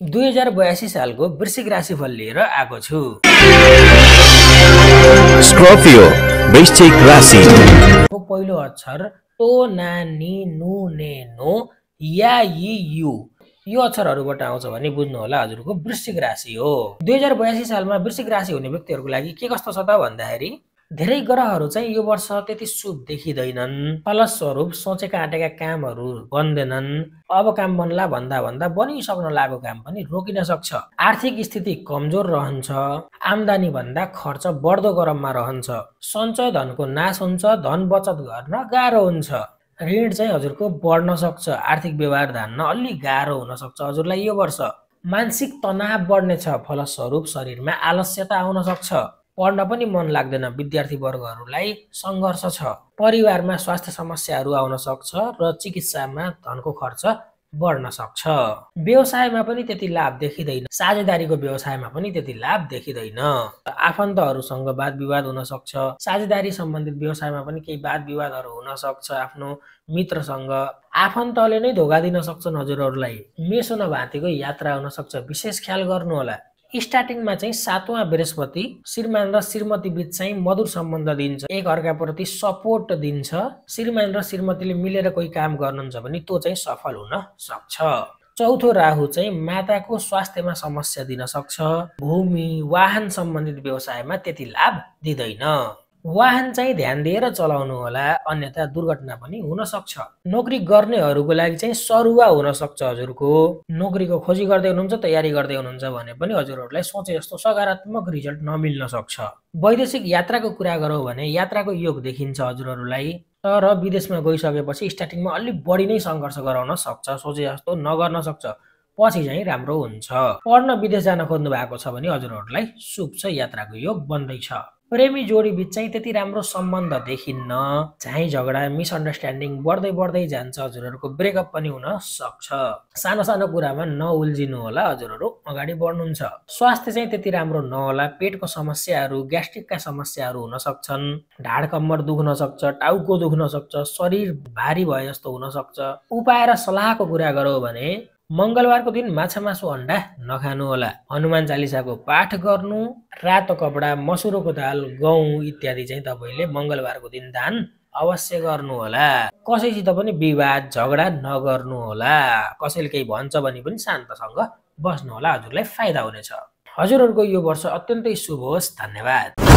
2082 सालको वृश्चिक राशिफल लिएर आएको छु। स्कर्पियो वृश्चिक राशि को पहिलो अक्षर तो ना नि नु ने नो या यी यु यो अक्षरहरूबाट आउँछ भने बुझ्नु होला हजुरको वृश्चिक राशि हो। 2082 सालमा वृश्चिक राशि हुने व्यक्तिहरूको लागि के कस्तो छ त भन्दाखेरि धेरै ग्रहहरू चाहिँ यो वर्ष त्यति शुभ देखिँदैनन्। फलस्वरूप सोचेका आँटेका कामहरू बन्दैनन्। अब काम बन्ला भन्दा भन्दा बनिसक्न लागेको काम पनि रोकिन सक्छ। आर्थिक स्थिति कमजोर रहन्छ। आम्दानी भन्दा खर्च बढ्दो क्रममा रहन्छ। सञ्चय धनको नाश हुन्छ। धन बचत गर्न गाह्रो हुन्छ। ऋण चाहिँ हजुरको बढ्न सक्छ। आर्थिक व्यवहार धान्न अलि गाह्रो हुन सक्छ हजुरलाई यो वर्ष। मानसिक तनाव बढ्नेछ। फलस्वरूप शरीरमा आलस्यता आउन सक्छ। पढ्न पनि मन लाग्दैन। विद्यार्थी वर्गहरूलाई सङ्घर्ष छ। परिवारमा स्वास्थ्य समस्याहरू आउन सक्छ र चिकित्सामा धनको खर्च बढ्न सक्छ। व्यवसायमा पनि त्यति लाभ देखिँदैन। साझेदारीको व्यवसायमा पनि त्यति लाभ देखिँदैन। आफन्तहरूसँग वाद विवाद हुन सक्छ। साझेदारी सम्बन्धित व्यवसायमा पनि केही वाद विवादहरू हुन सक्छ आफ्नो मित्रसँग। आफन्तले नै धोका दिन सक्छन् हजुरहरूलाई। मेसो नभाँतीको यात्रा हुन सक्छ। विशेष ख्याल गर्नु होला। स्टार्टिङमा चाहिँ 7वां बृहस्पति श्रीमान र श्रीमती बीच चाहिँ मधुर सम्बन्ध दिन्छ। एक अर्काप्रति सपोर्ट दिन्छ। श्रीमान र श्रीमतीले मिलेर कोही काम गर्नुहुन्छ भने त्यो चाहिँ सफल हुन सक्छ। चौथो राहु चाहिँ माताको स्वास्थ्यमा समस्या दिन सक्छ। भूमि वाहन सम्बन्धित व्यवसायमा त्यति लाभ दिँदैन। वाहन चाहिँ ध्यान दिएर चलाउनु होला अन्यथा दुर्घटना पनि हुन सक्छ। नोकरी गर्नेहरूको लागि चाहिँ सरुवा हुन सक्छ हजुरको। नोकरीको खोजी गर्दै हुनुहुन्छ तयारी गर्दै हुनुहुन्छ भने पनि हजुरहरूलाई सोचे जस्तो सकारात्मक रिजल्ट नमिल्न सक्छ। वैदेशिक यात्राको कुरा गरौँ भने यात्राको योग देखिन्छ हजुरहरूलाई। तर विदेशमा गइसकेपछि स्टार्टिङमा अलिक बढी नै सङ्घर्ष गराउन सक्छ। सोचे जस्तो नगर्न सक्छ। पछि चाहिँ राम्रो हुन्छ। पढ्न विदेश जान खोज्नु भएको छ भने हजुरहरूलाई शुभ छ। यात्राको योग बन्दैछ। प्रेमी जोडी बीच चाहिँ त्यति राम्रो सम्बन्ध देखिन्न। झैँ झगडा मिसअन्डरस्ट्यान्डिङ बढ्दै बढ्दै जान्छ। हजुरहरूको ब्रेकअप पनि हुन सक्छ। सानो सानो कुरामा नउल्झिनु होला हजुरहरू अगाडि बढ्नुहुन्छ। स्वास्थ्य चाहिँ त्यति राम्रो नहोला। पेटको समस्याहरू ग्यास्ट्रिकका समस्याहरू हुन सक्छन्। ढाड कम्मर दुख्न सक्छ। टाउको दुख्न सक्छ। शरीर भारी भए जस्तो हुन सक्छ। उपाय र सल्लाहको कुरा गरौँ भने मङ्गलबारको दिन माछा मासु अन्डा नखानु होला। हनुमान चालिसाको पाठ गर्नु। रातो कपडा मसुरोको दाल गहुँ इत्यादि चाहिँ तपाईँले मङ्गलबारको दिन दान अवश्य गर्नु होला। कसैसित पनि विवाद झगडा नगर्नु होला। कसैले केही भन्छ भने पनि शान्तसँग बस्नु होला। हजुरलाई फाइदा हुनेछ। हजुरहरूको यो वर्ष अत्यन्तै शुभ होस्। धन्यवाद।